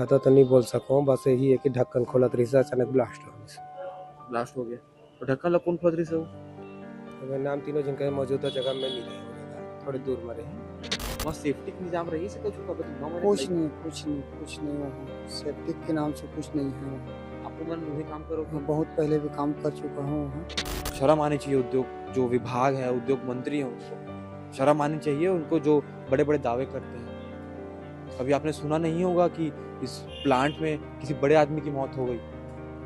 ज़्यादा तो नहीं बोल सकूँ, बस यही है कि ढक्कन खोलत रही से अचानक ब्लास्ट हो गया। ब्लास्ट हो गया तो ढक्कन ला कौन खोद रही से वो? तो नाम तीनों जिनके मौजूदा जगह में नहीं रहे होगा, थोड़ी दूर में रहे। वहाँ सेफ्टी का निजाम रही से कुछ का 9 महीने कुछ नहीं कुछ नहीं कुछ नहीं वहाँ सेफ्टी के नाम से कुछ नहीं है वहाँ। आपको मन वही काम करो मैं बहुत पहले भी काम कर चुका हूँ वहाँ। शर्म आनी चाहिए उद्योग जो विभाग है उद्योग मंत्री है उनको शर्म आनी चाहिए उनको जो बड़े बड़े दावे करते हैं। अभी आपने सुना नहीं होगा कि इस प्लांट में किसी बड़े आदमी की मौत हो गई।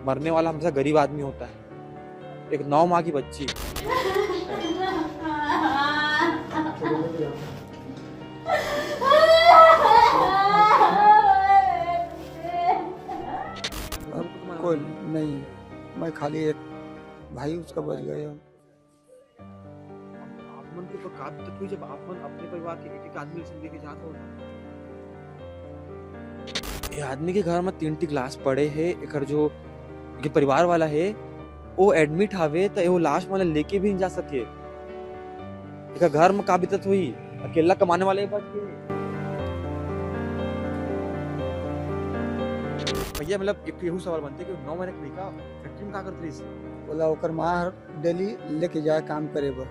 मरने वाला हमेशा गरीब आदमी होता है। एक 9 माह की बच्ची कोई नहीं, मैं खाली एक भाई उसका बच गया। आप मन को तो काट तक हुई जब आप मन अपने परिवार के एक आदमी से लेके जाते हो। ये आदमी के घर में 3 ग्लास पड़े है एक जो ये परिवार वाला है वो एडमिट हावे तो वो लाश वाले लेके भी नहीं जा सके। एक घर में का बीतत हुई अकेला कमाने वाले बच गए। भैया मतलब एक यही सवाल बनते कि 9 महीने की लड़का फैक्ट्री में का करत रही थी? बोला ओकर माँ डेली लेके जाए काम करे बर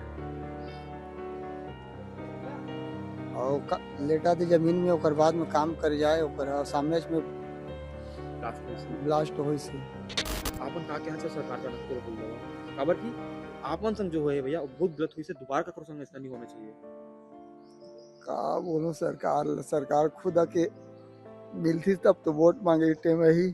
और लेटा थी जमीन में ओकर बाद में काम कर जाए ओकर सामने में ब्लास्ट हो से। आपन का क्या सरकार का नक्कर बोल रहा खबर की आपन संग जो है भैया बहुत गलत हुई से दोबारा का संग ऐसा नहीं होना चाहिए। का बोलो सरकार खुद आके मिलती तब तो वोट मांगे टाइम ही